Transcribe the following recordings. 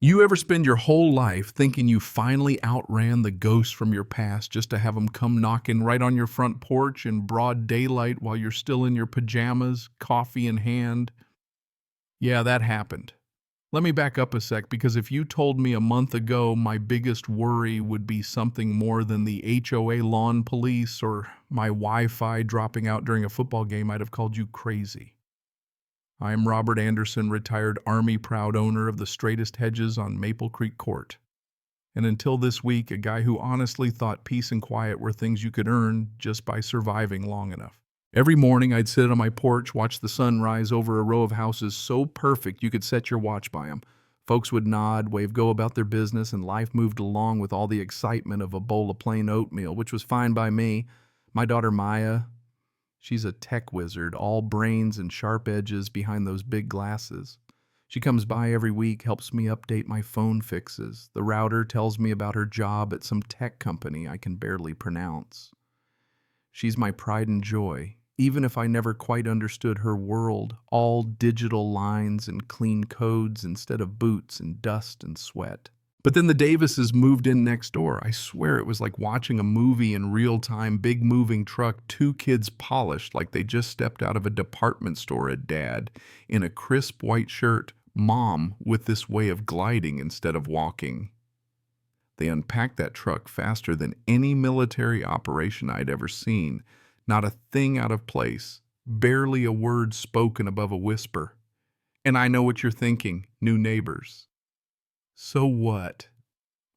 You ever spend your whole life thinking you finally outran the ghosts from your past just to have them come knocking right on your front porch in broad daylight while you're still in your pajamas, coffee in hand? Yeah, that happened. Let me back up a sec, because if you told me a month ago my biggest worry would be something more than the HOA lawn police or my Wi-Fi dropping out during a football game, I'd have called you crazy. I'm Robert Anderson, retired Army-proud owner of the straightest hedges on Maple Creek Court. And until this week, a guy who honestly thought peace and quiet were things you could earn just by surviving long enough. Every morning, I'd sit on my porch, watch the sun rise over a row of houses so perfect you could set your watch by them. Folks would nod, wave go about their business, and life moved along with all the excitement of a bowl of plain oatmeal, which was fine by me. My daughter Maya, she's a tech wizard, all brains and sharp edges behind those big glasses. She comes by every week, helps me update my phone fixes. The router tells me about her job at some tech company I can barely pronounce. She's my pride and joy, even if I never quite understood her world, all digital lines and clean codes instead of boots and dust and sweat. But then the Davises moved in next door. I swear it was like watching a movie in real time, big moving truck, two kids polished like they just stepped out of a department store at dad, in a crisp white shirt, mom with this way of gliding instead of walking. They unpacked that truck faster than any military operation I'd ever seen. Not a thing out of place, barely a word spoken above a whisper. And I know what you're thinking, new neighbors. So what?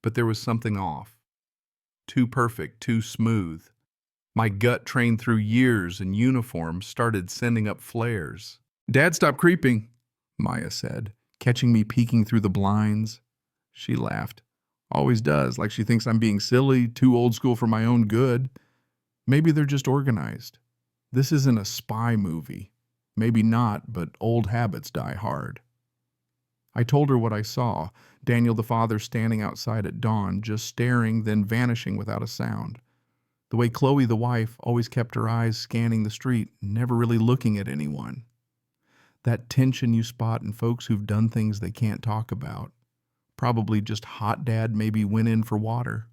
But there was something off. Too perfect, too smooth. My gut, trained through years in uniform, started sending up flares. "Dad, stop creeping," Maya said, catching me peeking through the blinds. She laughed. Always does, like she thinks I'm being silly, too old school for my own good. Maybe they're just organized. This isn't a spy movie. Maybe not, but old habits die hard. I told her what I saw. Daniel the father standing outside at dawn, just staring, then vanishing without a sound. The way Chloe the wife always kept her eyes scanning the street, never really looking at anyone. That tension you spot in folks who've done things they can't talk about. Probably just hot dad maybe went in for water.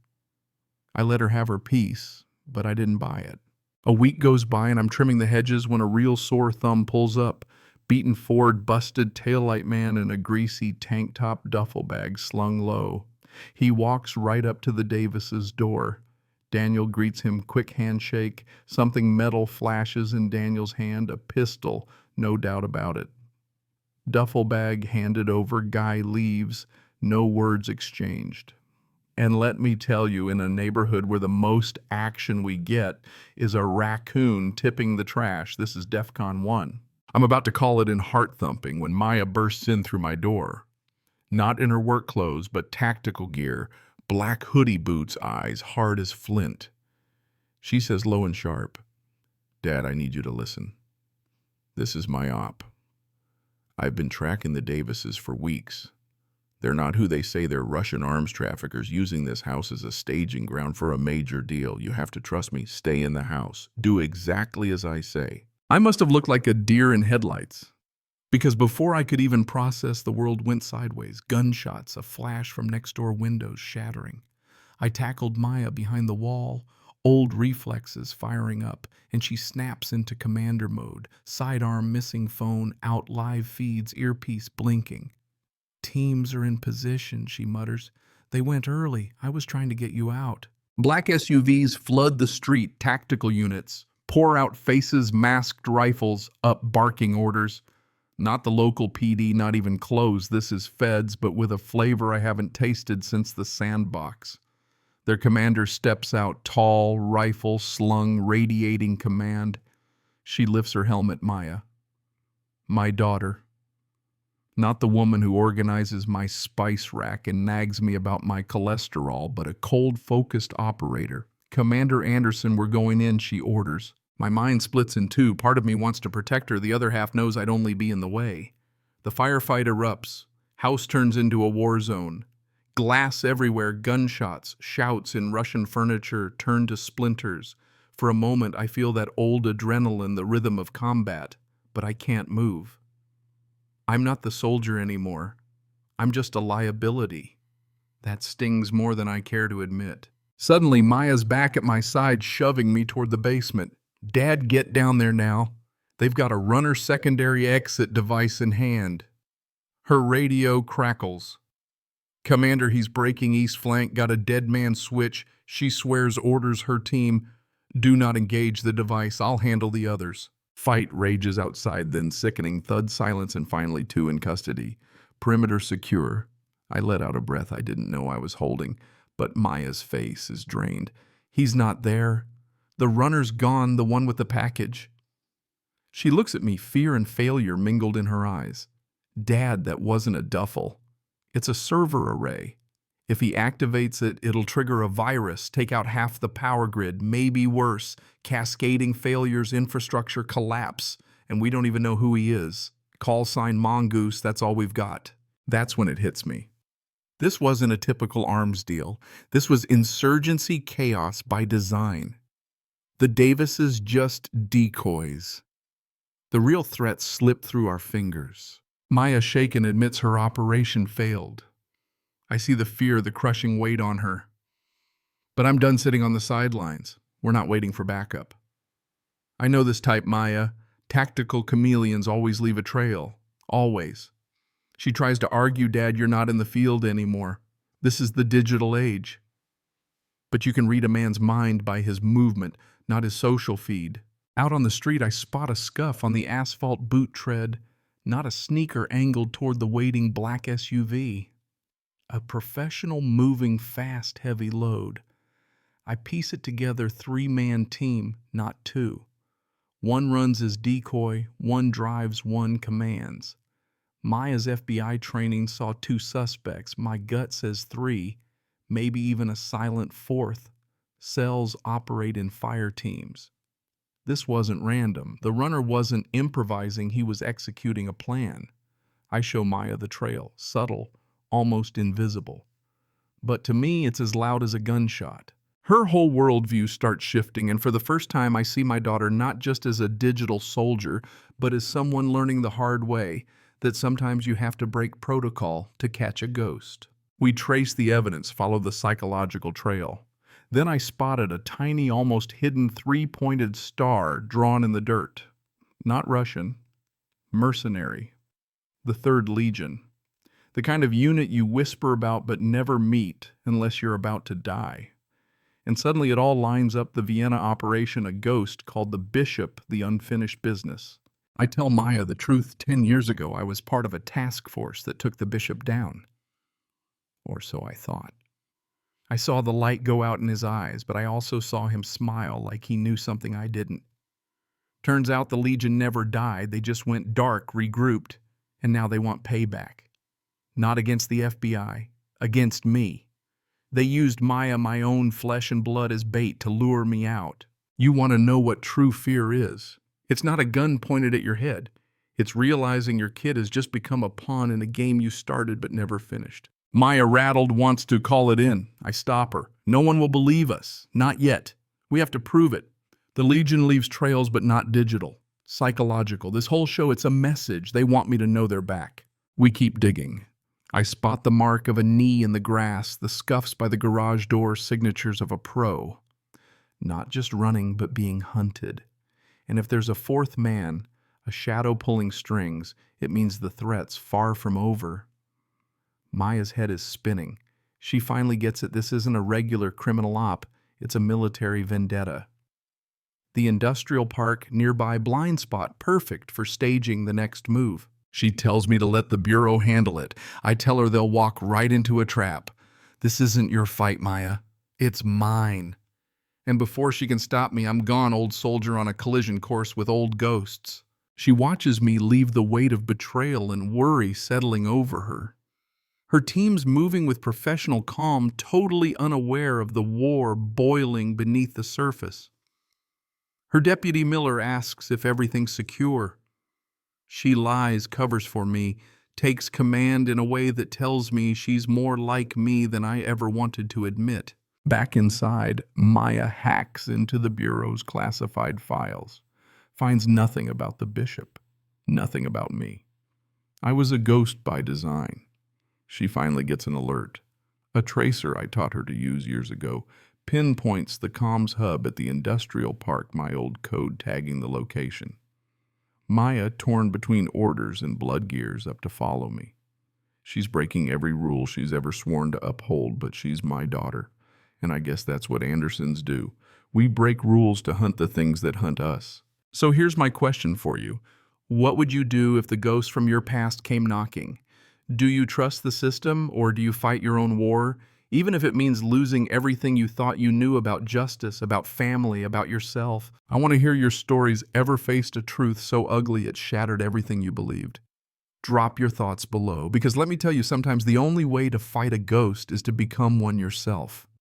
I let her have her piece, but I didn't buy it. A week goes by and I'm trimming the hedges when a real sore thumb pulls up. Beaten Ford, busted taillight man in a greasy tank top duffel bag slung low. He walks right up to the Davises' door. Daniel greets him, quick handshake. Something metal flashes in Daniel's hand, a pistol, no doubt about it. Duffel bag handed over, guy leaves, no words exchanged. And let me tell you, in a neighborhood where the most action we get is a raccoon tipping the trash, this is DEFCON 1. I'm about to call it in heart-thumping when Maya bursts in through my door. Not in her work clothes, but tactical gear, black hoodie boots, eyes hard as flint. She says low and sharp, "Dad, I need you to listen. This is my op. I've been tracking the Davises for weeks. They're not who they say they're, Russian arms traffickers using this house as a staging ground for a major deal. You have to trust me. Stay in the house. Do exactly as I say." I must have looked like a deer in headlights, because before I could even process, the world went sideways. Gunshots, a flash from next door windows shattering. I tackled Maya behind the wall, old reflexes firing up, and she snaps into commander mode, sidearm missing phone, out live feeds, earpiece blinking. "Teams are in position," she mutters. "They went early. I was trying to get you out." Black SUVs flood the street, tactical units. Pour out faces, masked rifles, up barking orders. Not the local PD, not even close. This is feds, but with a flavor I haven't tasted since the sandbox. Their commander steps out, tall, rifle slung, radiating command. She lifts her helmet, Maya. My daughter. Not the woman who organizes my spice rack and nags me about my cholesterol, but a cold, focused operator. "Commander Anderson, we're going in," she orders. My mind splits in two. Part of me wants to protect her. The other half knows I'd only be in the way. The firefight erupts. House turns into a war zone. Glass everywhere, gunshots, shouts in Russian furniture turn to splinters. For a moment, I feel that old adrenaline, the rhythm of combat, but I can't move. I'm not the soldier anymore. I'm just a liability. That stings more than I care to admit. Suddenly, Maya's back at my side, shoving me toward the basement. Dad, get down there now. They've got a runner secondary exit device in hand. Her radio crackles. Commander, he's breaking east flank, got a dead man switch. She swears, orders her team. Do not engage the device, I'll handle the others. Fight rages outside, then sickening thud, silence, and finally 2 in custody. Perimeter secure. I let out a breath I didn't know I was holding, but Maya's face is drained. He's not there. The runner's gone, the one with the package. She looks at me, fear and failure mingled in her eyes. Dad, that wasn't a duffel. It's a server array. If he activates it, it'll trigger a virus, take out half the power grid, maybe worse, cascading failures, infrastructure collapse, and we don't even know who he is. Call sign Mongoose, that's all we've got. That's when it hits me. This wasn't a typical arms deal. This was insurgency chaos by design. The Davises just decoys. The real threat slipped through our fingers. Maya, shaken, admits her operation failed. I see the fear, the crushing weight on her. But I'm done sitting on the sidelines. We're not waiting for backup. I know this type, Maya. Tactical chameleons always leave a trail. Always. She tries to argue, Dad, you're not in the field anymore. This is the digital age. But you can read a man's mind by his movement, not his social feed. Out on the street, I spot a scuff on the asphalt boot tread, not a sneaker angled toward the waiting black SUV. A professional moving fast, heavy load. I piece it together, 3-man team, not 2. One runs as decoy, one drives, one commands. Maya's FBI training saw 2 suspects. My gut says 3, maybe even a silent 4th. Cells operate in fire teams. This wasn't random. The runner wasn't improvising, he was executing a plan. I show Maya the trail, subtle, almost invisible. But to me, it's as loud as a gunshot. Her whole worldview starts shifting, and for the first time I see my daughter not just as a digital soldier, but as someone learning the hard way that sometimes you have to break protocol to catch a ghost. We trace the evidence, follow the psychological trail. Then I spotted a tiny, almost hidden 3-pointed star drawn in the dirt. Not Russian, mercenary. The 3rd Legion. The kind of unit you whisper about but never meet unless you're about to die. And suddenly it all lines up, the Vienna operation, a ghost called the Bishop, the unfinished business. I tell Maya the truth. 10 years ago, I was part of a task force that took the Bishop down. Or so I thought. I saw the light go out in his eyes, but I also saw him smile like he knew something I didn't. Turns out the Legion never died, they just went dark, regrouped, and now they want payback. Not against the FBI, against me. They used Maya, my own flesh and blood, as bait to lure me out. You want to know what true fear is? It's not a gun pointed at your head. It's realizing your kid has just become a pawn in a game you started but never finished. Maya, rattled, wants to call it in. I stop her. No one will believe us. Not yet. We have to prove it. The Legion leaves trails, but not digital. Psychological. This whole show, it's a message. They want me to know they're back. We keep digging. I spot the mark of a knee in the grass, the scuffs by the garage door, signatures of a pro. Not just running, but being hunted. And if there's a 4th man, a shadow pulling strings, it means the threat's far from over. Maya's head is spinning. She finally gets it. This isn't a regular criminal op. It's a military vendetta. The industrial park nearby, blind spot, perfect for staging the next move. She tells me to let the Bureau handle it. I tell her they'll walk right into a trap. This isn't your fight, Maya. It's mine. And before she can stop me, I'm gone, old soldier on a collision course with old ghosts. She watches me leave, the weight of betrayal and worry settling over her. Her team's moving with professional calm, totally unaware of the war boiling beneath the surface. Her deputy Miller asks if everything's secure. She lies, covers for me, takes command in a way that tells me she's more like me than I ever wanted to admit. Back inside, Maya hacks into the Bureau's classified files, finds nothing about the Bishop, nothing about me. I was a ghost by design. She finally gets an alert. A tracer I taught her to use years ago pinpoints the comms hub at the industrial park, my old code tagging the location. Maya torn between orders and blood gears up to follow me. She's breaking every rule she's ever sworn to uphold, but she's my daughter. And I guess that's what Andersons do. We break rules to hunt the things that hunt us. So here's my question for you. What would you do if the ghost from your past came knocking? Do you trust the system, or do you fight your own war? Even if it means losing everything you thought you knew about justice, about family, about yourself. I want to hear your stories ever faced a truth so ugly it shattered everything you believed. Drop your thoughts below, because let me tell you, sometimes the only way to fight a ghost is to become one yourself.